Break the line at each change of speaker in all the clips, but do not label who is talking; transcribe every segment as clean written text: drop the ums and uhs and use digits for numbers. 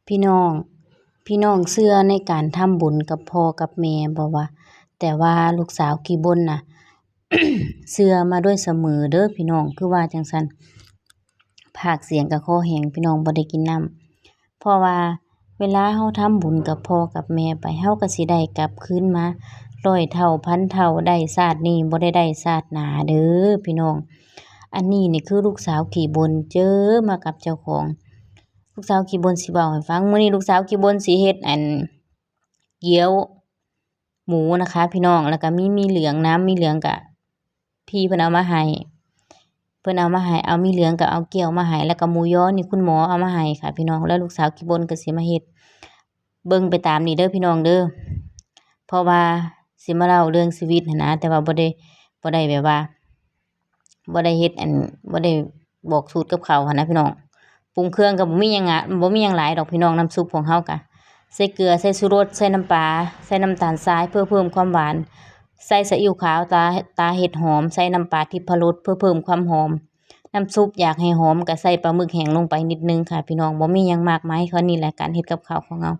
พี่น้องพี่น้องเชื่อในการทำบุญกับพ่อกับแม่บ่วะแต่ว่าลูกสาวขี้บ่นน่ะ เชื่อมาโดยเสมอเด้อพี่น้องคือว่าจั่งซั้นพากเสียงก็คอแห้งพี่น้องบ่ได้กินน้ำเพราะว่าเวลาเราทำบุญกับพ่อกับแม่ไปเราก็สิได้กลับคืนมา100 เท่าพันเท่าได้ชาตินี้บ่ได้ชาติหน้าเด้อพี่น้องอันนี้นี่คือลูกสาวขี้บ่นเจอมากับเจ้าของลูกสาวขี้บ่นสิเว้าให้ฟังมื้อนี้ลูกสาวขี้บ่นสิเฮ็ดเกี๊ยวหมูนะคะพี่น้องแล้วก็มีเหลืองน้ำมีเหลืองก็พี่เพิ่นเอามาให้เอามีเหลืองก็เอาเกี๊ยวมาให้แล้วก็หมูยอนี่คุณหมอเอามาให้ค่ะพี่น้องแล้วลูกสาวขี้บ่นก็สิมาเฮ็ดเบิ่งไปตามนี้เด้อพี่น้องเด้อเพราะว่าสิมาเล่าเรื่องชีวิตหั้นนะแต่ว่าบ่ได้แบบว่าบ่ได้เฮ็ดบ่ได้บอกสูตรกับเขาวหั้นนะพี่น้องปรุงเครื่องก็บ่มีหยังบ่มีหยังหลายดอกพี่น้องน้ำซุปของเฮาก็ใส่เกลือใส่ชูรสใส่น้ำปลาใส่น้ำตาลทรายเพื่อเพิ่มความหวานใส่ซีอิ๊วขาวตาเห็ดหอมใส่น้ำปลาทิพรสเพื่อเพิ่มความหอมน้ำซุปอยากให้หอมก็ใส่ปลาหมึกแห้งลงไปนิดนึงค่ะพี่น้องบ่มีหยังมากมายเท่านี้แหละการเฮ็ดกับข้าวของเรา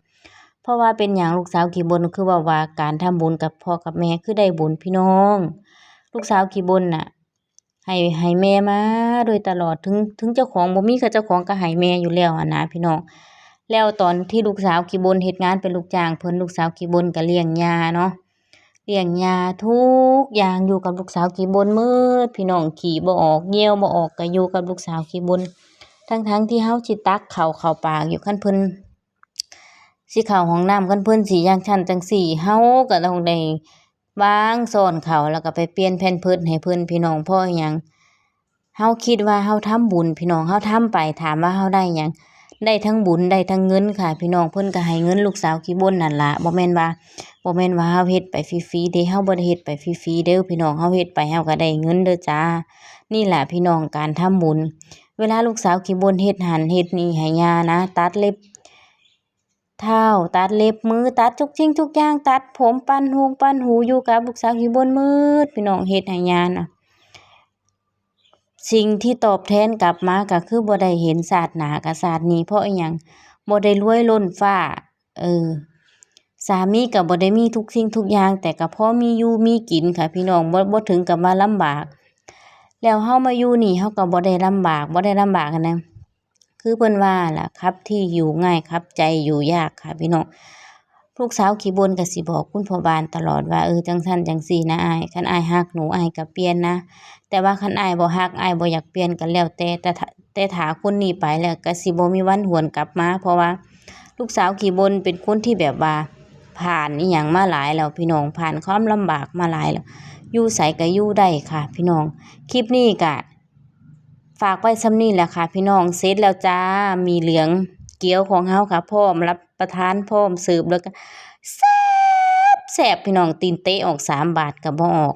เพราะว่าเป็นหยังลูกสาวขี้บ่นคือว่าการทำบุญกับพ่อกับแม่คือได้บุญพี่น้องลูกสาวขี้บ่นน่ะให้แม่มาโดยตลอดถึงเจ้าของบ่มีก็เจ้าของก็ให้แม่อยู่แล้วนะพี่น้องแล้วตอนที่ลูกสาวขี้บ่นเฮ็ดงานเป็นลูกจ้างเพิ่นลูกสาวขี้บ่นก็เลี้ยงย่าเนาะเลี้ยงย่าทุกอย่างอยู่กับลูกสาวขี้บ่นหมดพี่น้องขี้บ่ออกเยี่ยวบ่ออกก็อยู่กับลูกสาวขี้บ่นทั้งที่เฮาสิตักข้าวเข้าปากอยู่คันเพิ่นสิเข้าห้องน้ำคันเพิ่นสิอย่างฉันจังซี่เฮาก็ต้องได้วางซ่อนข้าวแล้วก็ไปเปลี่ยนแพมเพิร์สให้เพิ่นพี่น้องเพราะอิหยังเฮาคิดว่าเฮาทำบุญพี่น้องเฮาทำไปถามว่าเฮาได้หยังได้ทั้งบุญได้ทั้งเงินค่ะพี่น้องเพิ่นก็ให้เงินลูกสาวขี้บ่นนั่นล่ะบ่แม่นว่าเฮาเฮ็ดไปฟรีๆเด้เฮาบ่ได้เฮ็ดไปฟรีๆเด้อพี่น้องเฮาเฮ็ดไปเฮาก็ได้เงินเด้อจ้านี่แหละพี่น้องการทำบุญเวลาลูกสาวขี้บ่นเฮ็ดหันเฮ็ดนี่ให้ย่านะตัดเล็บเท้าตัดเล็บมือตัดทุกสิ่งทุกอย่างตัดผมปั้นหูอยู่กับลูกสาวขี้บ่นหมดพี่น้องเฮ็ดให้ย่าน่ะสิ่งที่ตอบแทนกลับมาก็คือบ่ได้เห็นชาติหน้ากับชาตินี้เพราะอิหยังบ่ได้รวยล้นฟ้าสามีก็บ่ได้มีทุกสิ่งทุกอย่างแต่ก็พอมีอยู่มีกินค่ะพี่น้องบ่ถึงกับว่าลำบากแล้วเฮามาอยู่นี่เฮาก็บ่ได้ลำบากหั้นนะคือเพิ่นว่าล่ะครับที่อยู่ง่ายครับใจอยู่ยากค่ะพี่น้องลูกสาวขี้บ่นก็สิบอกคุณพ่อบ้านตลอดว่าจังซั่นจังซี่นะอ้ายคันอ้ายรักหนูอ้ายก็เปลี่ยนนะแต่ว่าคันอ้ายบ่รักอ้ายบ่อยากเปลี่ยนก็แล้วแต่ถ้าคนนี้ไปแล้วก็สิบ่มีวันหวนกลับมาเพราะว่าลูกสาวขี้บ่นเป็นคนที่แบบว่าผ่านอิหยังมาหลายแล้วพี่น้องผ่านความลำบากมาหลายแล้วอยู่ไสก็อยู่ได้ค่ะพี่น้องคลิปนี้ก็ฝากไว้ส่ำนี้แหละค่ะพี่น้องเสร็จแล้วจ้ามีเหลืองเกี๊ยวของเฮาค่ะพร้อมรับประทานพร้อมเสิร์ฟแล้วก็แซ่บพี่น้องตีนเตะออก3 บาทก็บ่ออก